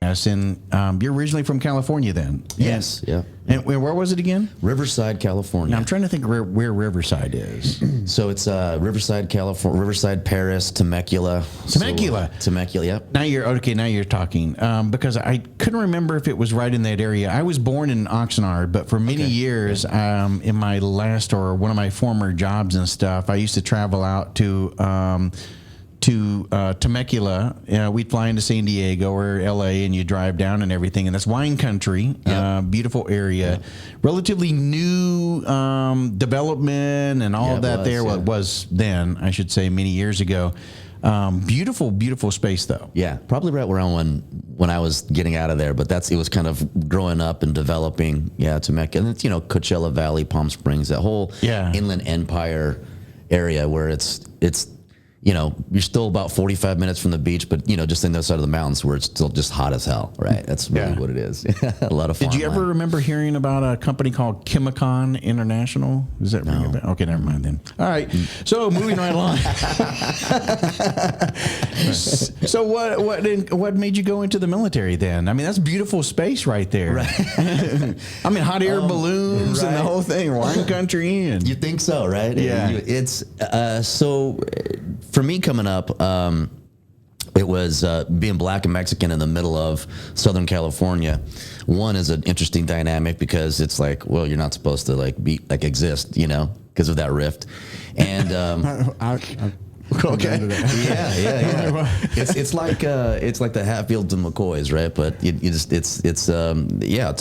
Yes, and you're originally from California then? Yes, yeah. And where was it again? Riverside, California. Now, I'm trying to think where Riverside is. So it's Riverside, California, Riverside, Paris, Temecula. Temecula. So, Temecula, yep. Now you're talking. Because I couldn't remember if it was right in that area. I was born in Oxnard, but for many years, in my last or one of my former jobs and stuff, I used to travel out to Temecula. We'd fly into San Diego or LA, and you drive down and everything, and that's wine country. Beautiful area, relatively new development and all of that there. Well, it was then, I should say, many years ago. Beautiful space though. Yeah, probably right around when I was getting out of there, but it was kind of growing up and developing. Yeah, Temecula, and it's Coachella Valley, Palm Springs, that whole Inland Empire area where it's you're still about 45 minutes from the beach, but just on the other side of the mountains where it's still just hot as hell, right? That's really what it is. A lot of fun. Did you ever remember hearing about a company called Chemicon International? Does that ring a bell? Okay, never mind then. All right, so moving right along. So what made you go into the military then? I mean, that's beautiful space right there. Right. I mean, hot air balloons and the whole thing, wine country. And you think so, right? Yeah. It's so. For me coming up, it was being black and Mexican in the middle of Southern California. One is an interesting dynamic because it's like, well, you're not supposed to exist, because of that rift. And okay, yeah. It's like the Hatfields and McCoys, right? But it's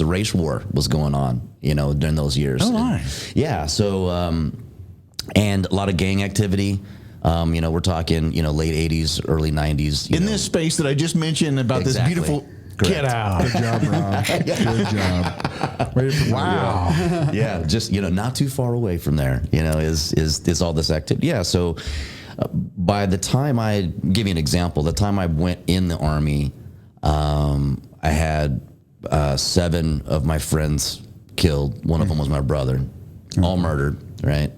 a race war was going on, during those years. Oh my. Yeah. So and a lot of gang activity. We're talking, late 80s, early 90s. In this space that I just mentioned about this beautiful... Correct. Get out. Good job, Rob. Good job. Wow. Yeah, just, not too far away from there, is all this activity. Yeah, so by the time give you an example, the time I went in the Army, I had 7 of my friends killed. One of them was my brother, all murdered, right?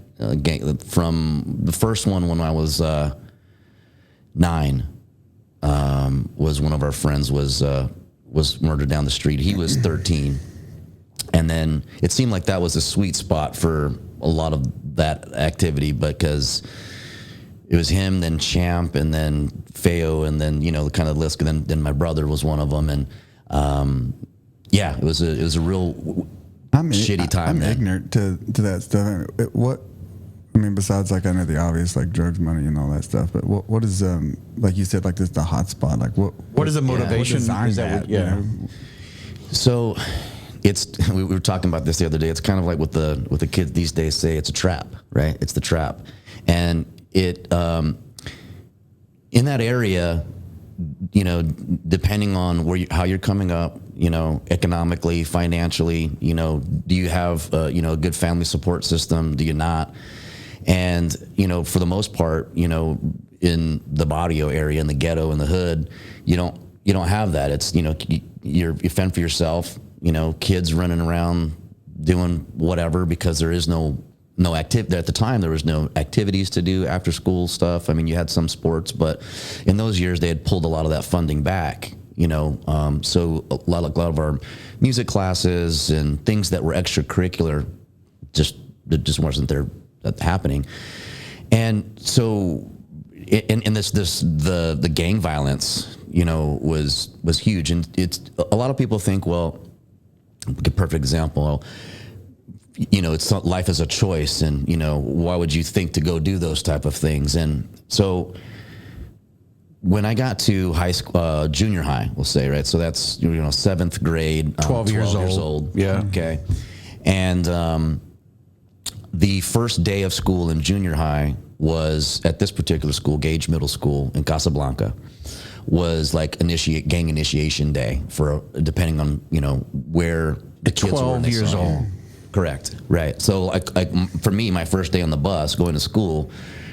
From the first one when I was 9, was one of our friends was murdered down the street. He was 13, and then it seemed like that was a sweet spot for a lot of that activity because it was him, then Champ, and then Feo, and then kind of list. And then my brother was one of them, and it was a real shitty time. I'm ignorant to that stuff. Besides, I know the obvious, drugs, money, and all that stuff. But what is, like you said, this the hot spot? What is the motivation? So, we were talking about this the other day. It's kind of like what the kids these days say. It's a trap, right? It's the trap, and it in that area, depending on how you're coming up, economically, financially, do you have a good family support system? Do you not? And, for the most part, in the barrio area, in the ghetto, in the hood, you don't have that. It's, you fend for yourself, kids running around doing whatever because there is no activity. At the time, there was no activities to do, after school stuff. I mean, you had some sports, but in those years, they had pulled a lot of that funding back, so a lot of our music classes and things that were extracurricular just wasn't there happening. And so in the gang violence, was huge. And it's a lot of people think, well, a perfect example, it's not, life is a choice, and why would you think to go do those type of things? And so when I got to high school, junior high, we'll say, right? So that's 7th grade, 12 years old. Yeah. Okay. And the first day of school in junior high was at this particular school, Gage Middle School in Casablanca, was like gang initiation day for, depending on where the kids were. 12 years old. Correct. Right. So like for me, my first day on the bus going to school,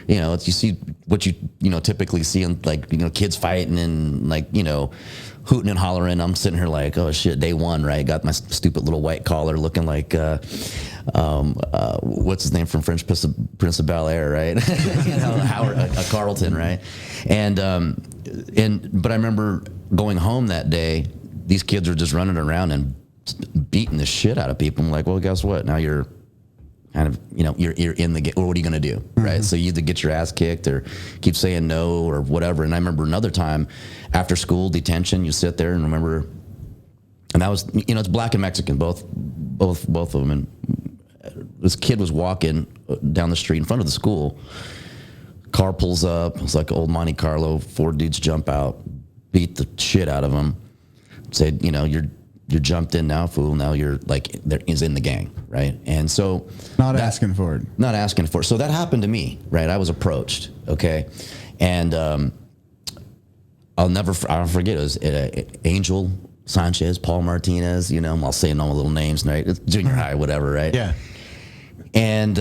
you see what you typically see in kids fighting and hooting and hollering. I'm sitting here like, oh shit, day one, right? Got my stupid little white collar looking like what's his name from French Prince of Bel-Air, right? Howard, a Carlton, right? And but I remember going home that day these kids are just running around and beating the shit out of people. I'm like, well, guess what? Now you're kind of, you're in the game. Well, what are you going to do? Right. So you either get your ass kicked or keep saying no or whatever. And I remember another time after school detention, you sit there and remember, and that was, it's black and Mexican, both of them. And this kid was walking down the street in front of the school. Car pulls up. It's like old Monte Carlo. 4 dudes jump out, beat the shit out of him. Said, you're jumped in now, fool. Now you're like, there is in the gang, right? And so not asking for it. Not asking for it. So that happened to me, right? I was approached, okay? And I'll forget, it was Angel Sanchez, Paul Martinez, I'll say all my little names, right? It's junior high, whatever, right? Yeah. And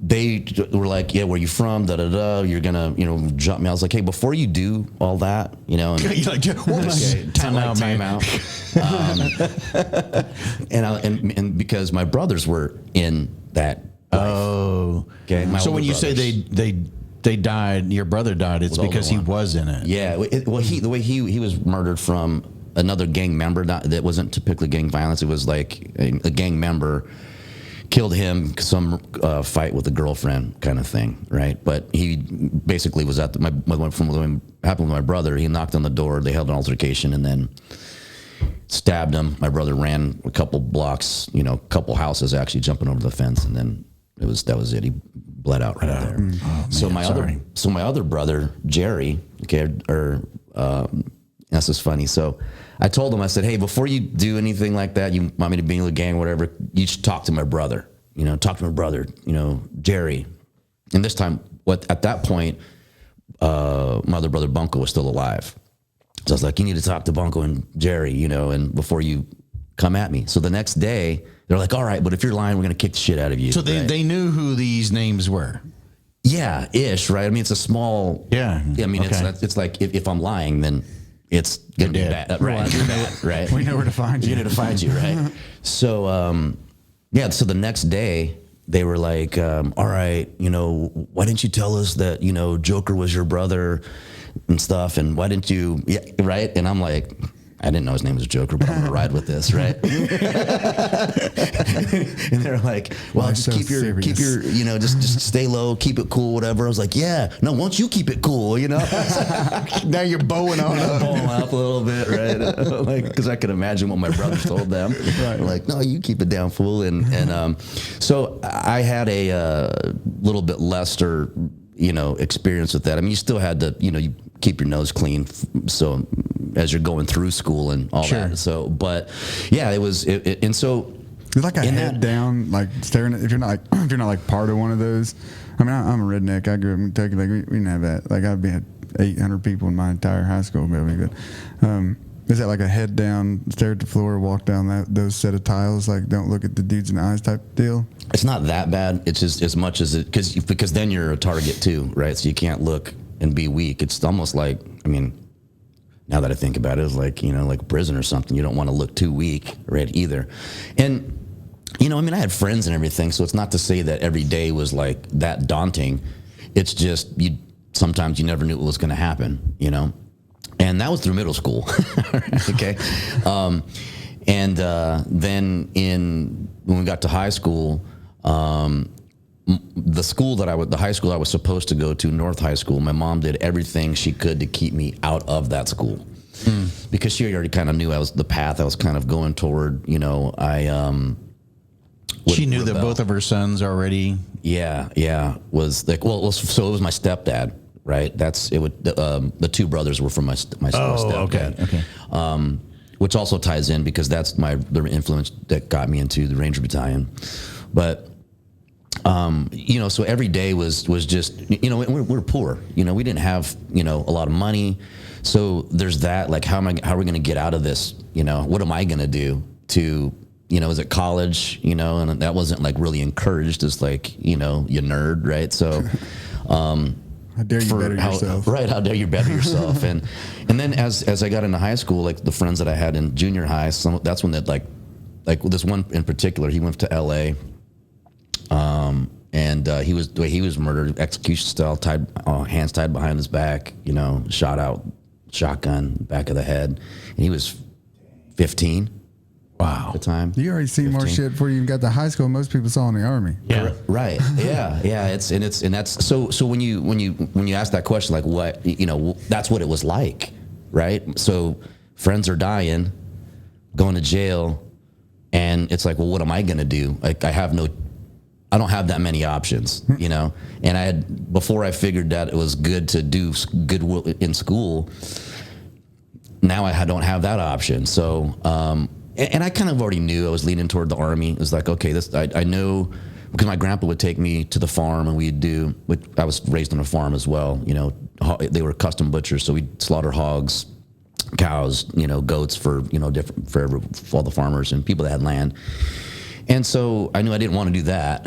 they were like, yeah, where you from? Da da da. You're gonna, jump me. I was like, hey, before you do all that, and You're like, okay, time out, time man. out. And because my brothers were in that. Oh, okay. So when you say they died, your brother died, it's because he was in it. Yeah. The way he was murdered from another gang member. That wasn't typically gang violence. It was like a gang member killed him, some fight with a girlfriend kind of thing, right? But he basically was from what happened with my brother. He knocked on the door, they held an altercation, and then stabbed him. My brother ran a couple blocks, a couple houses, actually jumping over the fence, and then that was it. He bled out right there. Oh, man, so my other brother, Jerry, this is funny. So I told him, I said, hey, before you do anything like that, you want me to be in the gang, whatever, you should talk to my brother, Jerry. And this time, at that point, my other brother, Bunko, was still alive. So I was like, you need to talk to Bunko and Jerry, and before you come at me. So the next day, they're like, all right, but if you're lying, we're going to kick the shit out of you. So they knew who these names were. Yeah, ish, right? I mean, it's a small. Yeah. I mean, okay. it's like if I'm lying, then it's gonna be bad, right? Right. We know where to find you. We know to find you, right? So, So the next day they were like, "All right, why didn't you tell us that Joker was your brother and stuff? And why didn't you?" Yeah, right. And I'm like, I didn't know his name was Joker, but I'm gonna ride with this, right? And they're like, "Well, just keep your, just stay low, keep it cool, whatever." I was like, "Yeah, no, once you keep it cool, Now you're bowing on up. Bowing up a little bit, right? Because I could imagine what my brothers told them. Right. Like, "No, you keep it down, fool." And so I had a little bit lesser, experience with that. I mean, you still had to, you keep your nose clean, so as you're going through school and all that. So, but yeah, and so it's like a head down, like staring at, if you're not like part of one of those. I mean, I'm a redneck. I grew up in Kentucky. Like we didn't have that. Like I've been 800 people in my entire high school building. But is that like a head down, stare at the floor, walk down those set of tiles, like don't look at the dudes in the eyes type deal? It's not that bad. It's just as much as it, because then you're a target too, right? So you can't look and be weak. It's almost like, I mean, now that I think about it, it's like, like prison or something. You don't want to look too weak, right, either. And, I had friends and everything, so it's not to say that every day was like that daunting. It's just, sometimes you never knew what was going to happen, And that was through middle school, okay? And then when we got to high school, the high school I was supposed to go to, North High School, my mom did everything she could to keep me out of that school because she already kind of knew the path I was kind of going toward. She knew that both of her sons already. Yeah, was like, so it was my stepdad, right? The two brothers were from my stepdad. Okay. Which also ties in because that's the influence that got me into the Ranger Battalion, but. So every day was just, we're poor, we didn't have, a lot of money. So there's that, like, how are we going to get out of this? What am I going to do to, is it college, and that wasn't like really encouraged as like, you nerd. Right. So, how dare you better yourself? Right. How dare you better yourself? And then as I got into high school, like the friends that I had in junior high, that's when that like this one in particular, he went to LA. And he was murdered, execution style, hands tied behind his back, shot out, shotgun, back of the head. And he was 15 Wow. at the time. You already seen more 15. shit before you even got to high school. Most people saw in the Army. Yeah. Right. Yeah. And that's so when you ask that question, like what, that's what it was like. Right. So friends are dying, going to jail. And it's like, well, what am I going to do? Like, I don't have that many options, and before I figured that it was good to do good in school, now I don't have that option. So, and I kind of already knew I was leaning toward the Army. It was like, okay, I know, because my grandpa would take me to the farm and I was raised on a farm as well. They were custom butchers. So we'd slaughter hogs, cows, goats for all the farmers and people that had land. And so I knew I didn't want to do that,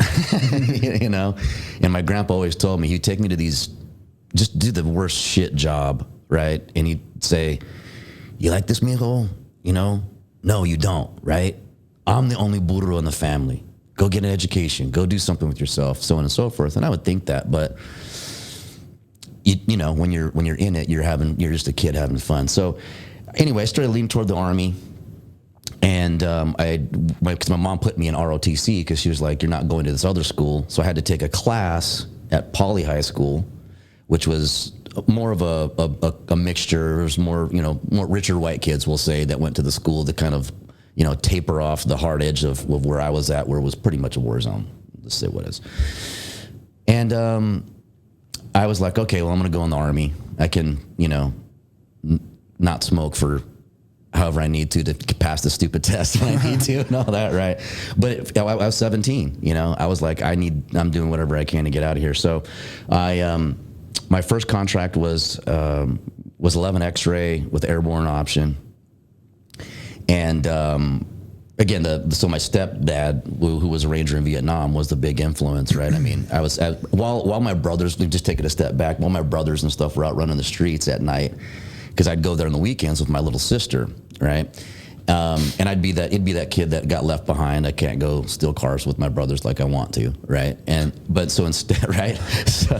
and my grandpa always told me, he'd take me to these, just do the worst shit job. Right. And he'd say, you like this, mijo? No, you don't. Right. I'm the only burro in the family. Go get an education, go do something with yourself, so on and so forth. And I would think that, but when you're in it, you're just a kid having fun. So anyway, I started leaning toward the Army, and because my mom put me in ROTC because she was like, you're not going to this other school. So I had to take a class at Poly High School, which was more of a mixture. There was more richer white kids, we'll say, that went to the school to kind of, taper off the hard edge of where I was at, where it was pretty much a war zone. Let's say what is. And I was like, okay, well, I'm going to go in the Army. I can, not smoke for however I need to pass the stupid test when I need to and all that, right? But I was 17, I was like, I'm doing whatever I can to get out of here. So my first contract was 11 X-ray with airborne option. And again, so my stepdad, who was a Ranger in Vietnam, was the big influence, right? I mean, while my brothers, just take it a step back, while my brothers and stuff were out running the streets at night, because I'd go there on the weekends with my little sister, right? And it'd be that kid that got left behind. I can't go steal cars with my brothers like I want to, right? But so instead, right? So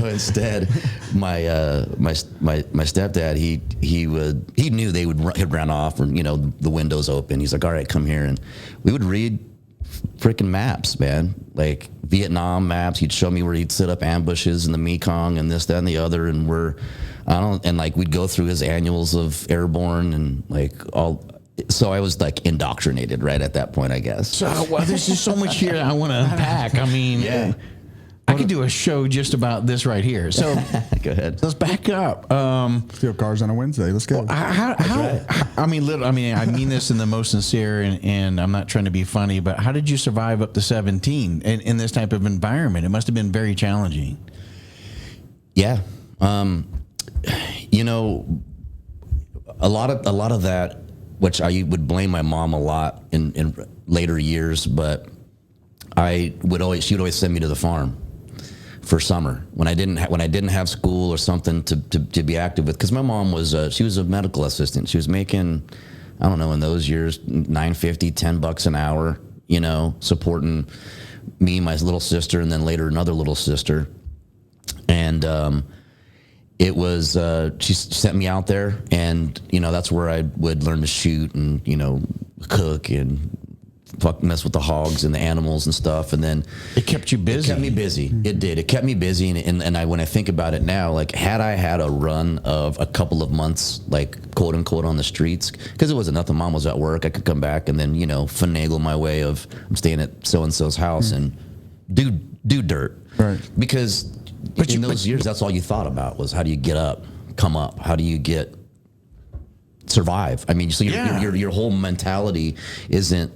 instead, my stepdad, he knew he'd run off, or the windows open. He's like, all right, come here, and we would read freaking maps, man, like Vietnam maps. He'd show me where he'd set up ambushes in the Mekong and this, that, and the other, and we'd go through his annuals of airborne and so I was like indoctrinated right at that point, I guess. So, well, there's just so much here that I want to unpack. I mean, yeah. I could do a show just about this right here. So go ahead. Let's back up. Steal cars on a Wednesday. Let's go. I mean this in the most sincere, and I'm not trying to be funny, but how did you survive up to 17 in this type of environment? It must have been very challenging. Yeah. A lot of that, which I would blame my mom a lot in later years, but she would always send me to the farm for summer when I didn't have school or something to be active with, because my mom she was a medical assistant. She was making, I don't know, in those years, $9.50, $10 an hour, supporting me, my little sister, and then later another little sister. And it was, she sent me out there, and that's where I would learn to shoot and cook and mess with the hogs and the animals and stuff. And then it kept you busy. It kept me busy. It did. It kept me busy. And when I think about it now, like, had I had a run of a couple of months, like, quote unquote, on the streets, because it wasn't nothing. Mom was at work. I could come back and then finagle my way of, I'm staying at so and so's house and do dirt, right? Because in those years, that's all you thought about was, how do you get up, come up? How do you survive? I mean, so your whole mentality isn't.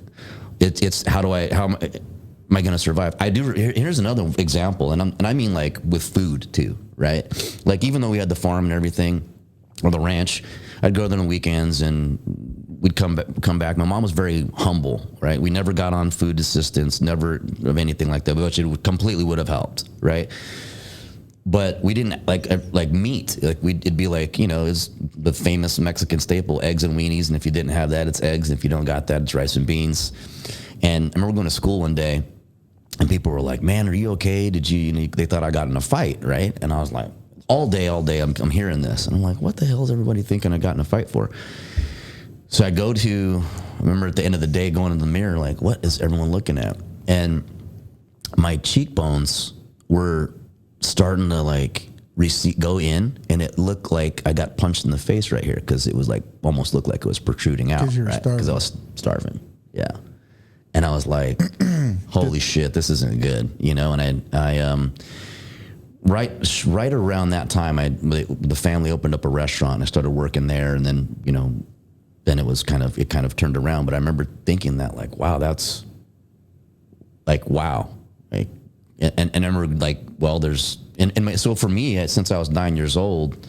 It's how am I going to survive? Here's another example, and I mean, like, with food too, right? Like, even though we had the farm and everything, or the ranch, I'd go there on the weekends and we'd come back. My mom was very humble, right? We never got on food assistance, never of anything like that, which it completely would have helped, right? But we didn't like meat. Like, it'd be like, it's the famous Mexican staple, eggs and weenies. And if you didn't have that, it's eggs. And if you don't got that, it's rice and beans. And I remember going to school one day, and people were like, "Man, are you okay? Did you?" They thought I got in a fight, right? And I was like, all day, I'm hearing this, and I'm like, "What the hell is everybody thinking I got in a fight for?" So I remember at the end of the day going in the mirror, like, what is everyone looking at? And my cheekbones were starting to like go in, and it looked like I got punched in the face right here because it was like almost looked like it was protruding out. Because you were starving. Because I was starving. Yeah. And I was like, holy shit, this isn't good, you know? And I right around that time, the family opened up a restaurant. I started working there, and then, you know, then it kind of turned around. But I remember thinking that, like, wow, that's like, wow. Like, and I remember like, well, so for me, since I was 9 years old,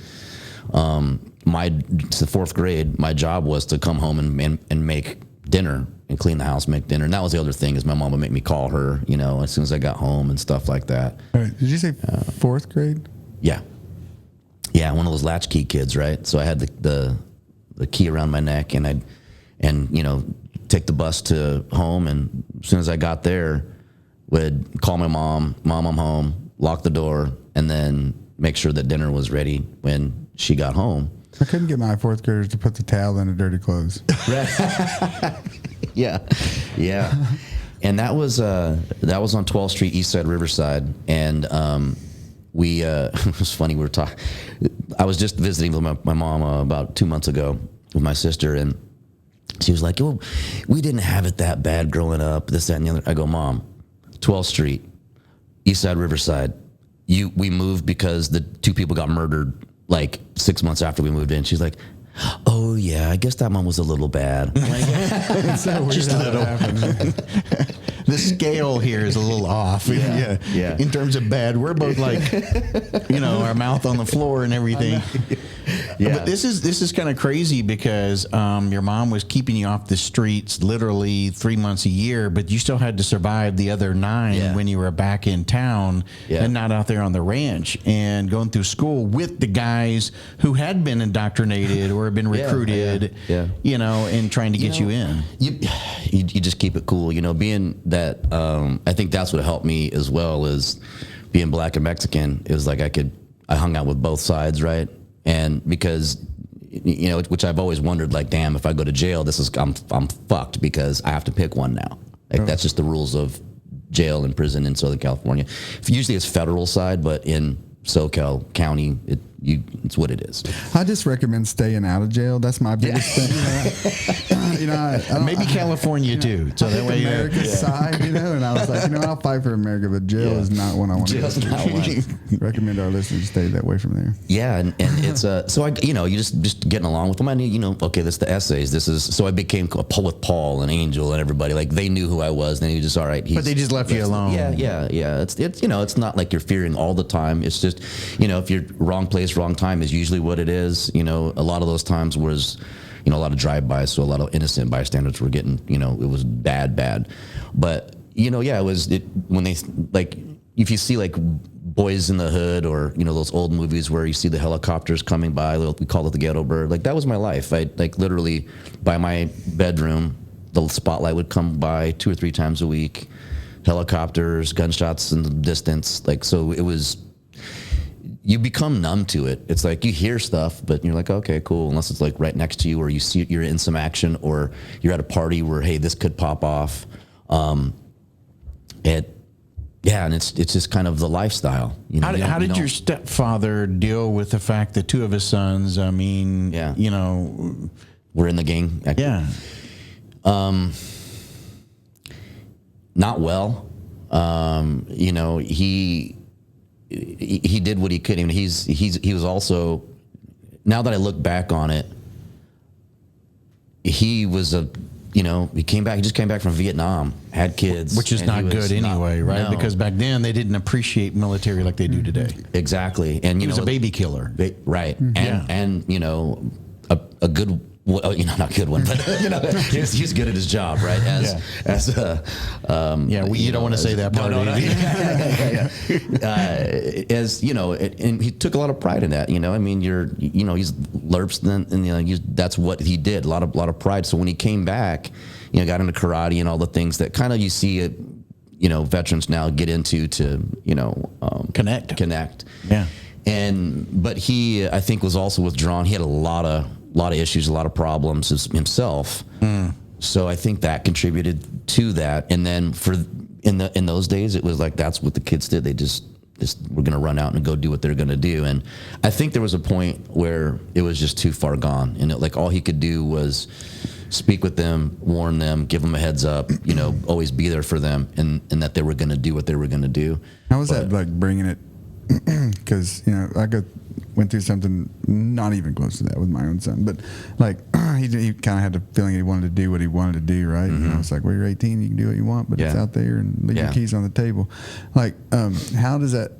the fourth grade, my job was to come home and make dinner and clean the house, make dinner. And that was the other thing, is my mom would make me call her, you know, as soon as I got home and stuff like that. All right. Did you say fourth grade? Yeah. Yeah. One of those latchkey kids, right? So I had the key around my neck, and you know, take the bus to home. And as soon as I got there, would call my mom, I'm home, lock the door, and then make sure that dinner was ready when she got home. I couldn't get my fourth graders to put the towel in the dirty clothes. Yeah. And that was on 12th Street, East Side, Riverside. And it was funny, we were talking. I was just visiting with my mom about 2 months ago with my sister, and she was like, "Oh, we didn't have it that bad growing up, this, that, and the other." I go, "Mom, 12th Street, East Side, Riverside. We moved because the two people got murdered like 6 months after we moved in." She's like, "Oh yeah, I guess that one was a little bad." It's so weird. Just a little. The scale here is a little off. Yeah. In terms of bad, we're both like, you know, our mouth on the floor and everything. Yeah. But this is kind of crazy because your mom was keeping you off the streets literally 3 months a year, but you still had to survive the other 9 when you were back in town and not out there on the ranch and going through school with the guys who had been indoctrinated or had been recruited, you know, and trying to get you in. You just keep it cool, you know, being that, I think that's what helped me as well, is being black and Mexican. It was like I hung out with both sides, right? And because, you know, which I've always wondered, like, damn, if I go to jail, I'm fucked because I have to pick one now. Like, that's just the rules of jail and prison in Southern California. Usually it's federal side, but in SoCal County, it's what it is. I just recommend staying out of jail. That's my biggest thing. You know, I Maybe California too. So that way, America's side, you know. And I was like, you know, I'll fight for America, but jail is not one I want to go to. Recommend our listeners stay that way from there. Yeah, and it's so I, you know, you just getting along with them. I knew, you know, okay, this is the essays. This is, so I became with Paul and Angel and everybody. Like, they knew who I was. Then you just, all right. But they just left you alone. Yeah. It's you know, it's not like you're fearing all the time. It's just, you know, if you're wrong place, wrong time is usually what it is. You know, a lot of those times was, you know, a lot of drive-bys, so a lot of innocent bystanders were getting, you know, it was bad. But, you know, yeah, when they, like, if you see like Boys in the Hood or, you know, those old movies where you see the helicopters coming by, we call it the ghetto bird, like, that was my life. I, like, literally by my bedroom, the spotlight would come by 2 or 3 times a week, helicopters, gunshots in the distance. Like, so it was, you become numb to it. It's like you hear stuff, but you're like, okay, cool. Unless it's like right next to you, or you see you're in some action, or you're at a party where, hey, this could pop off. And it's just kind of the lifestyle. You know, how did your stepfather deal with the fact that 2 of his sons? I mean, you know, we're in the gang. Yeah. Not well. You know, he did what he could. I mean, he was also, now that I look back on it, he was he just came back from Vietnam, had kids. Which is not good anyway, right? No. Because back then they didn't appreciate military like they do today. Exactly. And he was a baby killer. Right. Mm-hmm. And you know, a good, well, you know, not a good one, but you know, he's good at his job, right? You don't want to say that part. No. As you know, and he took a lot of pride in that. You know, I mean, he's LERPs, and you know, that's what he did. A lot of pride. So when he came back, you know, got into karate and all the things that kind of you see it, you know, veterans now get into to, you know, connect. Yeah. But he, I think, was also withdrawn. He had a lot of lot of issues, a lot of problems himself. So I think that contributed to that. And then in those days, it was like that's what the kids did. They just were going to run out and go do what they're going to do. And I think there was a point where it was just too far gone, and like all he could do was speak with them, warn them, give them a heads up, always be there for them, and that they were going to do what they were going to do. How was that like bringing it? Because I went through something not even close to that with my own son, but like he kind of had the feeling he wanted to do what he wanted to do, right? It's like, well, you're 18, you can do what you want, but it's out there, and leave your keys on the table. Like, how did that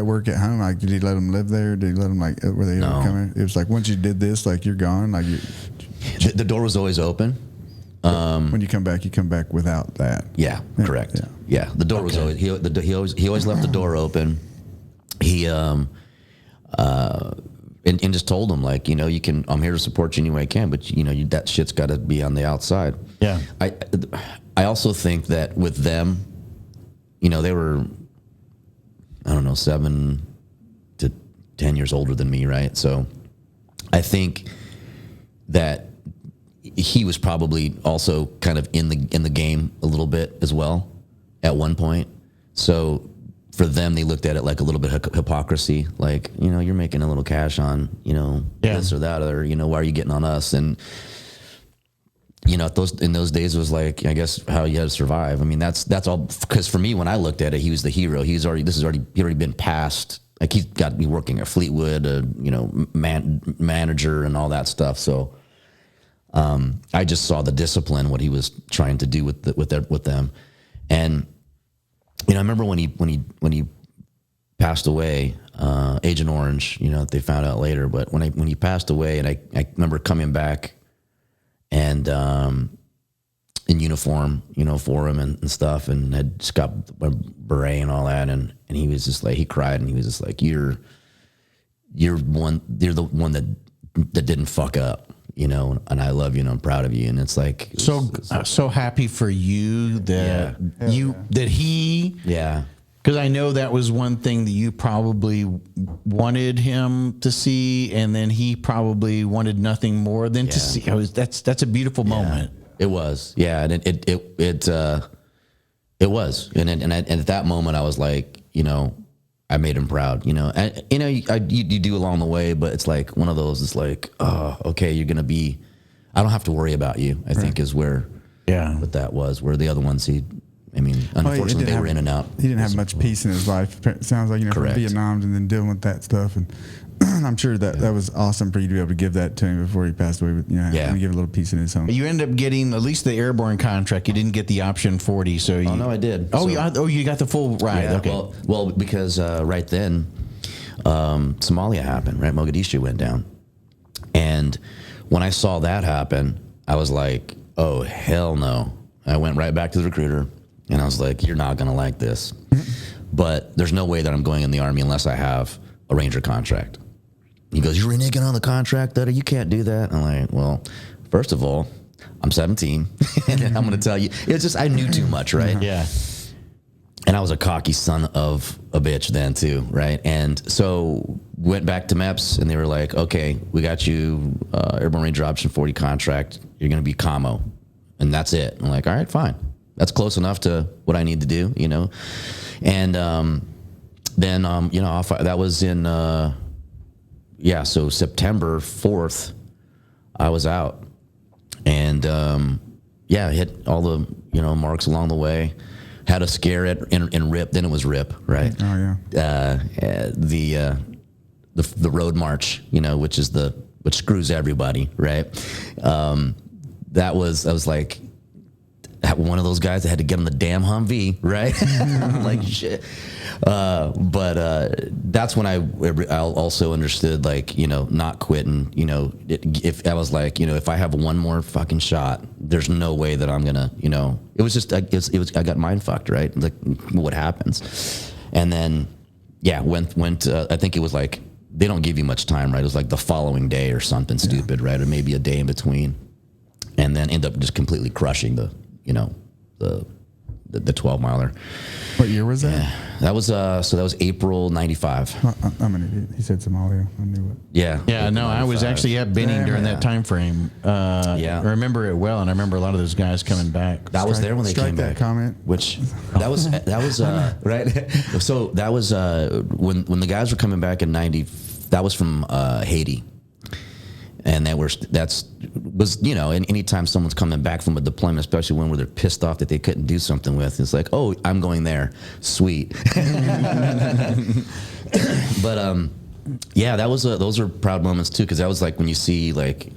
work at home? Like, did he let him live there? Did he let him were they ever coming? It was like once you did this, like you're gone. Like the door was always open. When you come back without that. Yeah, correct. Yeah, the door was always he always left the door open. He and just told him like, you can, I'm here to support you any way I can, but that shit's got to be on the outside. Yeah. I also think that with them, they were, I don't know, 7 to 10 years older than me, right? So I think that he was probably also kind of in the game a little bit as well at one point. So for them, they looked at it like a little bit of hypocrisy, like, you're making a little cash on, this or that, or, why are you getting on us? And, in those days it was like, I guess how you had to survive. I mean, that's all, because for me, when I looked at it, he was the hero. He'd already been passed. Like he's got to be working at Fleetwood, manager and all that stuff. So, I just saw the discipline, what he was trying to do with them. And, I remember when he passed away, Agent Orange, they found out later, but when he passed away, and I remember coming back and in uniform, for him and stuff, and had just got a beret and all that, and he was just like, he cried, and he was just like, you're the one that didn't fuck up. And I love you, and I'm proud of you. And it's like so happy for you that because I know that was one thing that you probably wanted him to see, and then he probably wanted nothing more than to see. That's a beautiful moment. It was, and it was, and at that moment I was like, I made him proud, and you do along the way, but it's like one of those, it's like, oh, okay, you're going to be, I don't have to worry about you, I think is where, what that was, where the other ones, unfortunately they were in and out. He didn't have much peace in his life. It sounds like, from Vietnam and then dealing with that stuff. And I'm sure that was awesome for you to be able to give that to him before he passed away. And give a little peace in his home. You end up getting at least the airborne contract. You didn't get the option 40. So no, I did. You got the full ride. Yeah, okay. Well, because right then, Somalia happened, right? Mogadishu went down. And when I saw that happen, I was like, oh, hell no. I went right back to the recruiter, and I was like, you're not going to like this. But there's no way that I'm going in the Army unless I have a Ranger contract. He goes, you're reneging on the contract, that you can't do that. I'm like, well, first of all, I'm 17, and I'm going to tell you, it's just, I knew too much, right? Yeah. And I was a cocky son of a bitch then too, right? And so went back to MEPS, and they were like, okay, we got you Airborne Ranger Option 40 contract. You're going to be commo, and that's it. I'm like, all right, fine. That's close enough to what I need to do, And then, that was in, so September 4th, I was out. And, hit all the, marks along the way. Had a scare in RIP, then it was RIP, right? Oh, yeah. The road march, which screws everybody, right? I was like, one of those guys that had to get on the damn Humvee, right? Like shit. But that's when I also understood, like, not quitting. If I was like, if I have one more fucking shot, there's no way that I'm gonna, it was just, I got mind fucked, right? Like, what happens? And then, went. I think it was like, they don't give you much time, right? It was like the following day or something stupid, right? Or maybe a day in between, and then end up just completely crushing the the 12 miler. What year was that? Yeah, that was so that was April '95. I'm an idiot. He said Somalia. I knew it. Yeah, Yeah, April no, I was 95. actually at Benning during that time frame. Yeah. I remember it well, and I remember a lot of those guys coming back. That was there when they Strike came that back. comment. Which that was right. So that was when the guys were coming back in '90. That was from Haiti. And was and anytime someone's coming back from a deployment, especially when they're pissed off that they couldn't do something with, it's like, oh, I'm going there, sweet. But yeah, those are proud moments too, because that was like when you see like,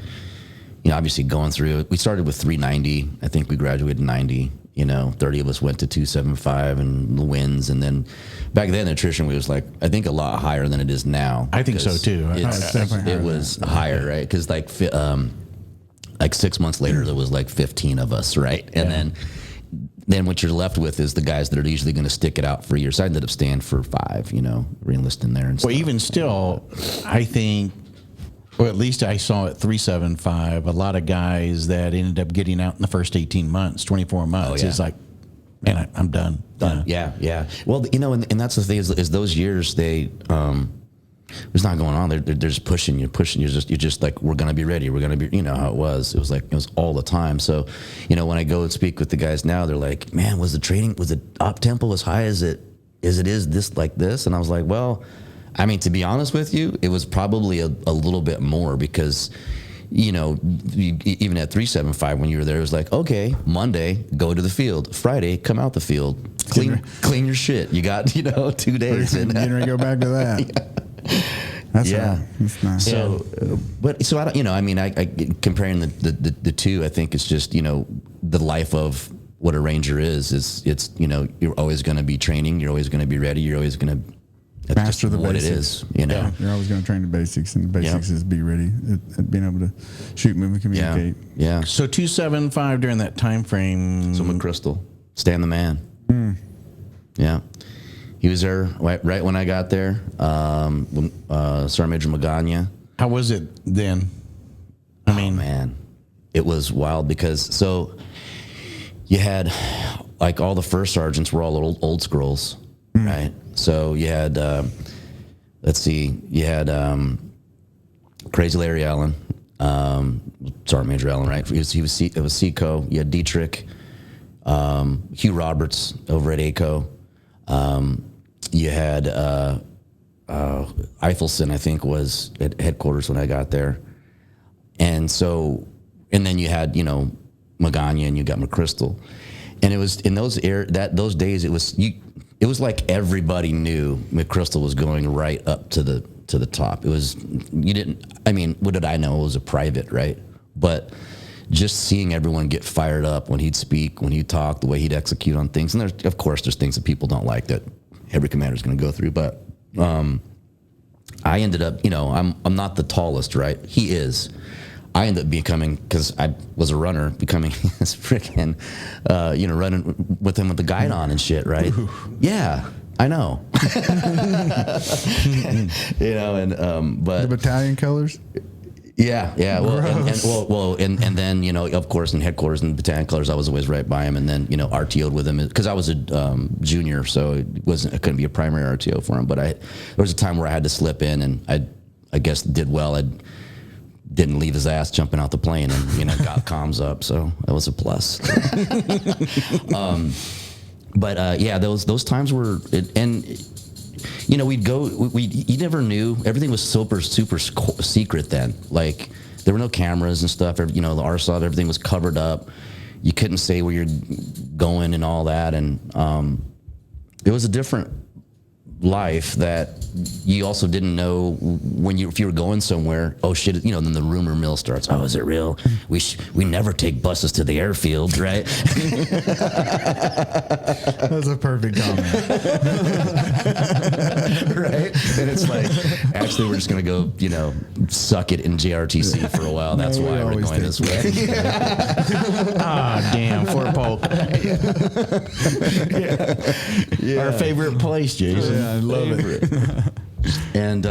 obviously going through. We started with 390. I think we graduated in 90. 30 of us went to 275 and the wins, and then back then attrition was like I think a lot higher than it is now. I think so too. It was higher, right? Because like 6 months later there was like 15 of us, right? And then what you're left with is the guys that are usually going to stick it out for years. I ended up staying for 5, re-enlisting there. And well, even still, I think. Well, at least I saw at 375 a lot of guys that ended up getting out in the first 18 months, 24 months. It's like, man, I'm done. Yeah. Well, and that's the thing is those years there's not going on. They're just pushing you. You're just like, we're gonna be ready. We're gonna be. You know how it was. It was all the time. So, when I go and speak with the guys now, they're like, man, was the op tempo as high as it is this? And I was like, well. I mean, to be honest with you, it was probably a little bit more because, even at 375 when you were there, it was like, okay, Monday, go to the field. Friday, come out the field. Clean your shit. You got, 2 days. You're going to go back to that. Yeah. That's nice. So, I don't, I comparing the two, I think it's just, the life of what a Ranger is you're always going to be training. You're always going to be ready. You're always going to master the what basics. It is, Yeah. You're always going to train the basics, and the basics is be ready at being able to shoot, move, and communicate. Yeah. So 275 during that time frame. So McChrystal, Stan the Man. Yeah. He was there right when I got there. Sergeant Major Magana. How was it then? I mean, man, it was wild because you had like all the first sergeants were all old scrolls, right? So you had, you had Crazy Larry Allen, Sergeant Major Allen, right? It was Seco. You had Dietrich, Hugh Roberts over at ACO. You had Eifelson, I think, was at headquarters when I got there, and then you had Magana and you got McChrystal, and it was in those days it was like everybody knew McChrystal was going right up to the top. It was what did I know? It was a private, right? But just seeing everyone get fired up when he'd speak, when he'd talk, the way he'd execute on things, and there's things that people don't like that every commander's going to go through. But I ended up, I'm not the tallest, right? He is. I ended up becoming, because I was a runner, becoming this freaking, running with him with the guide on and shit, right? Ooh. Yeah, I know. But the battalion colors. Yeah. Well, and then of course in headquarters and battalion colors, I was always right by him, and then RTO'd with him because I was a junior, so I couldn't be a primary RTO for him. But there was a time where I had to slip in, and I guess did well. I didn't leave his ass jumping out the plane, and got comms up, so that was a plus. Those times were we'd go. You never knew. Everything was super secret then. Like there were no cameras and stuff. The RSOT, everything was covered up. You couldn't say where you're going and all that. And it was a different life that you also didn't know if you were going somewhere. Oh shit! Then the rumor mill starts. Oh, is it real? We never take buses to the airfield, right? That's a perfect comment. Right? And it's like, actually, we're just gonna go, suck it in JRTC for a while. That's why we're going this way. Damn, Fort Polk. Yeah. Our favorite place, Jason. Yeah, I love it. And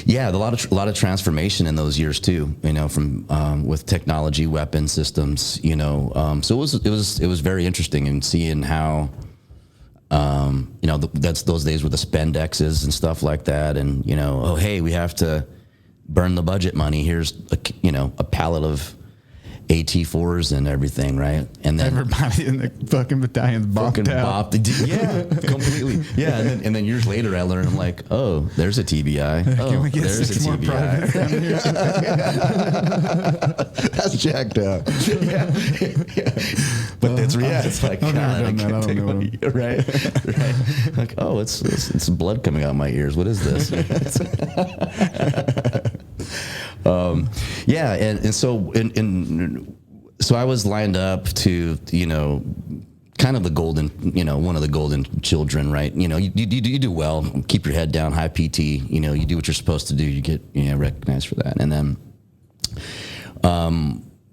Yeah, a lot of transformation in those years too. You know, from with technology, weapon systems. You know, so it was very interesting in seeing how. You know, that's those days with the spendexes and stuff like that, and you know, oh hey, we have to burn the budget money. Here's a pallet of AT4s and everything, right? And then everybody in the fucking battalion's bopped out. Yeah, completely. Yeah, and then years later, I learned. I'm like, oh, there's a TBI. Oh, Can we get there's 6 a more privates down here? That's jacked up. But it's it's like I've God, never done that. I don't know. Right. Like, oh, it's blood coming out of my ears. What is this? Yeah, and so so I was lined up to, you know, kind of the golden, you know, one of the golden children, right? You know, you do well, keep your head down, high PT, you know, you do what you're supposed to do, you get, you know, recognized for that. And then,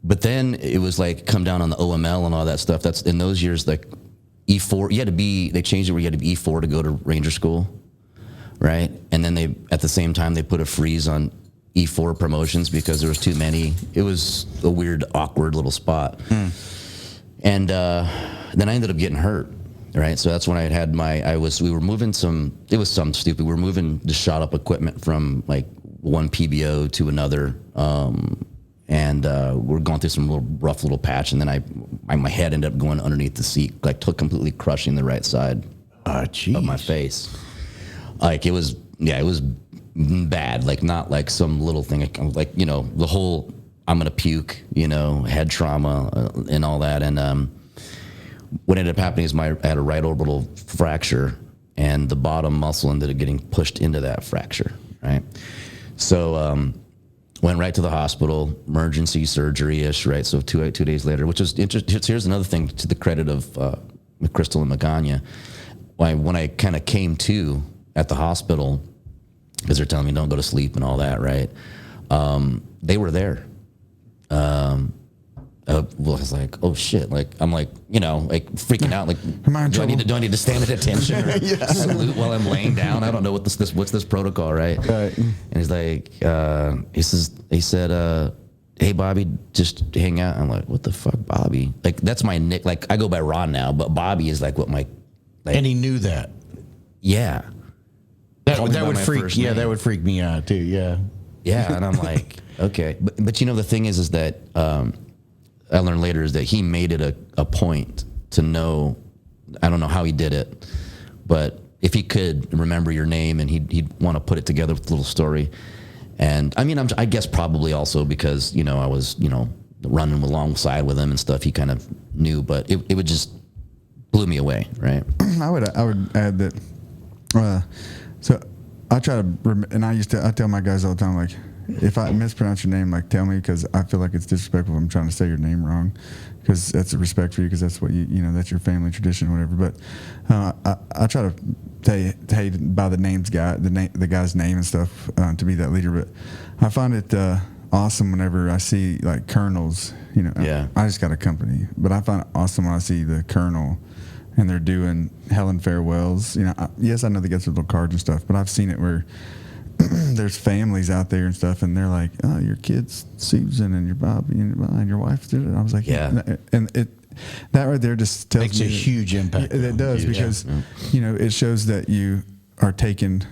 but then it was like come down on the OML and all that stuff. That's in those years, like E4, they changed it where you had to be E4 to go to Ranger school, right? And then at the same time, they put a freeze on E4 promotions because there was too many. It was a weird, awkward little spot. And then I ended up getting hurt, right? So that's when we were moving it was something stupid. We were moving just shot up equipment from like one PBO to another. And we're going through some rough little patch. And then my head ended up going underneath the seat, like completely crushing the right side of my face. Like it was bad, like not like some little thing, like, you know, the whole I'm gonna puke, you know, head trauma and all that. And what ended up happening is I had a right orbital fracture, and the bottom muscle ended up getting pushed into that fracture, right? So went right to the hospital, emergency surgery-ish, right? So two days later, which is interesting. Here's another thing to the credit of McChrystal and Magana. When I kind of came to at the hospital, because they're telling me don't go to sleep and all that, right? They were there. Well, I was like, oh shit! Like I'm like, you know, like freaking out. Like, do I need to stand at attention or salute while I'm laying down? I don't know what's this protocol, right? Right. And he's like, he said, hey Bobby, just hang out. I'm like, what the fuck, Bobby? Like that's my nick. Like I go by Ron now, but Bobby is like what my. Like, and he knew that. Yeah. That would freak. Yeah, that would freak me out too. Yeah. Yeah, and I'm like, okay, but you know the thing is that I learned later is that he made it a point to know. I don't know how he did it, but if he could remember your name and he'd want to put it together with a little story. And I mean, I guess probably also because, you know, I was, you know, running alongside with him and stuff. He kind of knew, but it would just blew me away, right? I would add that. So I try to, and I tell my guys all the time, like, if I mispronounce your name, like, tell me, because I feel like it's disrespectful if I'm trying to say your name wrong, because that's a respect for you, because that's what you know, that's your family tradition or whatever. But I try to tell you by the the guy's name and stuff to be that leader. But I find it awesome whenever I see like colonels. You know, yeah. I just got a company, but I find it awesome when I see the colonel and they're doing Helen farewells. You know, yes, I know they get their little cards and stuff, but I've seen it where there's families out there and stuff, and they're like, "Oh, your kids, Susan, and your Bobby, and your wife did it." I was like, "Yeah," and that right there just tells makes me a huge impact. It does, because you know, it shows that you are taking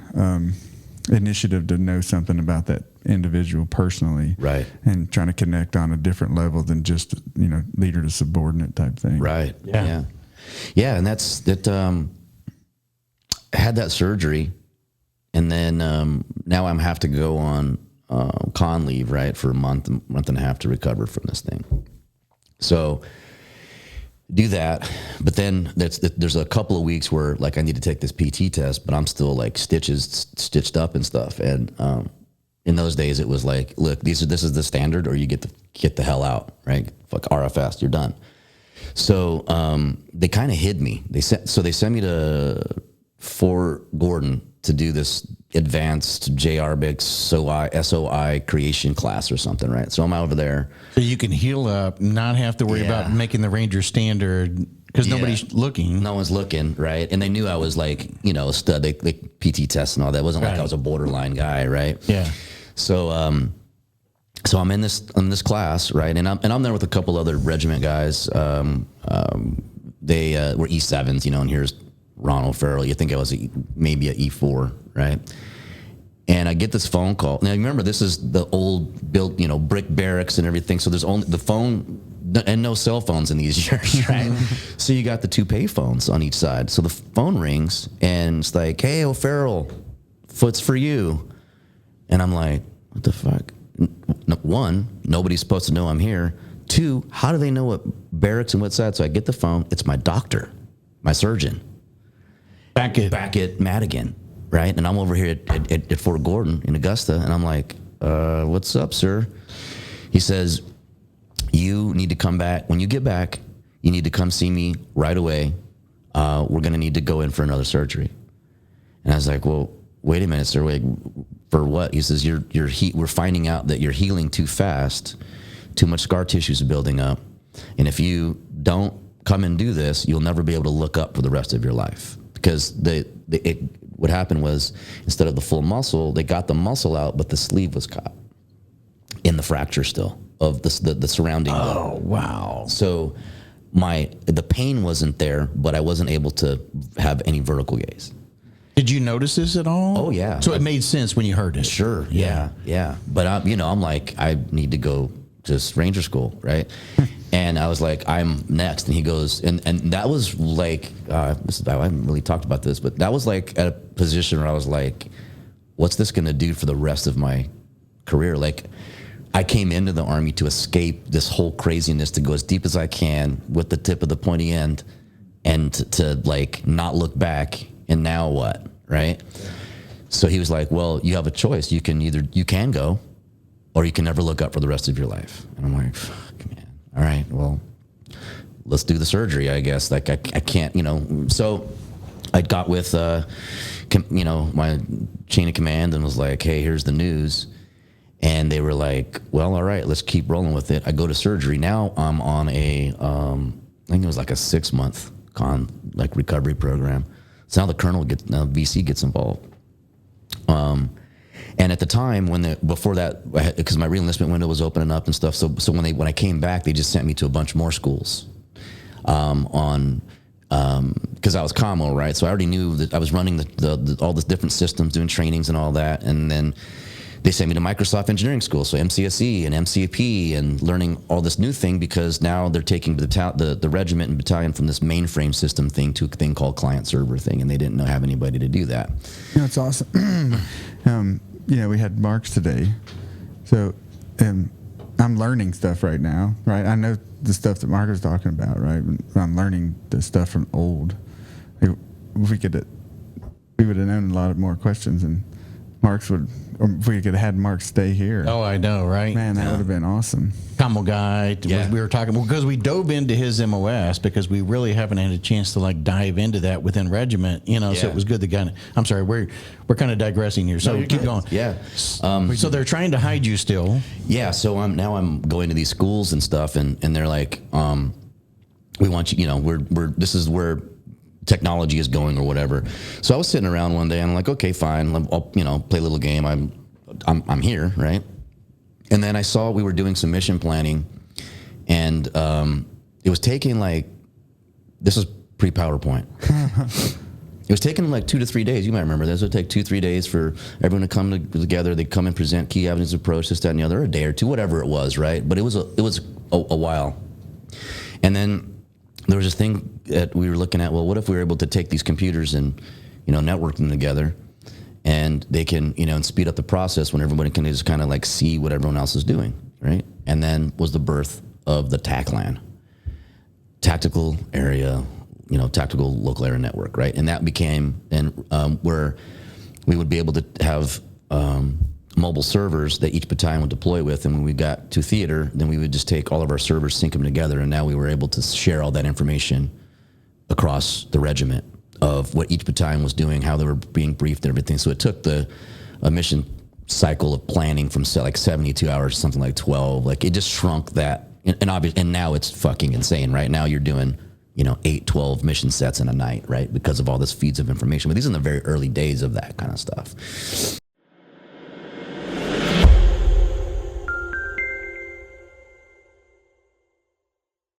initiative to know something about that individual personally, right, and trying to connect on a different level than just, you know, leader to subordinate type thing, right? Yeah, and that's that. I had that surgery. And then now I'm have to go on con leave, right, for a month and a half to recover from this thing. So do that, but then there's a couple of weeks where like I need to take this PT test, but I'm still like stitched up and stuff. And in those days, it was like, look, this is the standard, or you get the hell out, right? Fuck RFS, you're done. So they kind of hid me. They sent me to Fort Gordon to do this advanced JRBIC SOI creation class or something, right? So I'm over there. So you can heal up, not have to worry about making the Ranger standard Because nobody's looking. No one's looking, right? And they knew I was like, a stud. They PT tests and all that. It wasn't like I was a borderline guy, right? Yeah. So so I'm in this class, right? And I'm there with a couple other regiment guys. They were E7s, and here's Ronald Farrell. You think I was maybe a E4, right? And I get this phone call. Now remember, this is the old built, brick barracks and everything. So there's only the phone and no cell phones in these years, right? So you got the 2 pay phones on each side. So the phone rings and it's like, "Hey, O'Farrell, foot's for you." And I'm like, "What the fuck?" 1, nobody's supposed to know I'm here. 2, how do they know what barracks and what side? So I get the phone. It's my doctor, my surgeon. Back at Madigan, right? And I'm over here at Fort Gordon in Augusta, and I'm like, "What's up, sir?" He says, "You need to come back. When you get back, you need to come see me right away. We're going to need to go in for another surgery." And I was like, "Well, wait a minute, sir. Wait, for what?" He says, we're finding out that you're healing too fast. Too much scar tissue is building up. And if you don't come and do this, you'll never be able to look up for the rest of your life." Because what happened was, instead of the full muscle, they got the muscle out, but the sleeve was caught in the fracture still of the surrounding. Oh, wow. So the pain wasn't there, but I wasn't able to have any vertical gaze. Did you notice this at all? Oh, yeah. So it made sense when you heard it. Sure. Yeah. But I'm like, I need to go to Ranger school, right? And I was like, "I'm next." And he goes, and that was like, I haven't really talked about this, but that was like at a position where I was like, what's this going to do for the rest of my career? Like, I came into the Army to escape this whole craziness, to go as deep as I can with the tip of the pointy end, and to like not look back. And now what, right? So he was like, "Well, you have a choice. You can go, or you can never look up for the rest of your life." And I'm like, "Fuck, man. All right, well, let's do the surgery, I guess." Like, I can't, So I got with, my chain of command and was like, "Hey, here's the news." And they were like, "Well, all right, let's keep rolling with it." I go to surgery. Now I'm on I think it was like a 6-month recovery program. So now the colonel VC gets involved. And at the time before that, because my re-enlistment window was opening up and stuff. So when I came back, they just sent me to a bunch more schools, because I was commo, right? So I already knew that I was running all the different systems, doing trainings and all that. And then they sent me to Microsoft Engineering School, so MCSE and MCP, and learning all this new thing, because now they're taking the regiment and battalion from this mainframe system thing to a thing called client server thing, and they didn't have anybody to do that. It's awesome. We had Marks today, so I'm learning stuff right now, right? I know the stuff that Mark is talking about, right? I'm learning the stuff from old. If we would have known a lot more questions, and Marks would, or if we could have had Mark stay here. Oh, I know, right? Man, that would have been awesome. Combo guy. Yeah. We were talking, because we dove into his MOS, because we really haven't had a chance to dive into that within regiment, so it was good. I'm sorry, we're kind of digressing here. So keep going. Yeah. So they're trying to hide you still. Yeah. So I'm going to these schools and stuff, and they're like, "We want you, this is where technology is going," or whatever. So I was sitting around one day and I'm like, "Okay, fine. I'll play a little game. I'm here, right?" And then I saw we were doing some mission planning, and it was taking this was pre-PowerPoint. It was taking 2 to 3 days. You might remember this. It would take 2-3 days for everyone to come together. They'd come and present key avenues of approach, this, that, and the other, a day or two, whatever it was, right? But it was a while. And then there was this thing that we were looking at. Well, what if we were able to take these computers and network them together, and they can and speed up the process when everybody can just kind of see what everyone else is doing, right? And then was the birth of the TACLAN, tactical local area network, right? And that became where we would be able to have mobile servers that each battalion would deploy with, and when we got to theater, then we would just take all of our servers, sync them together, and now we were able to share all that information across the regiment of what each battalion was doing, how they were being briefed, and everything. So it took a mission cycle of planning from 72 hours to something like 12. It just shrunk that, and now it's fucking insane. Right now you're doing 8, 12 mission sets in a night, right? Because of all this feeds of information. But these are in the very early days of that kind of stuff.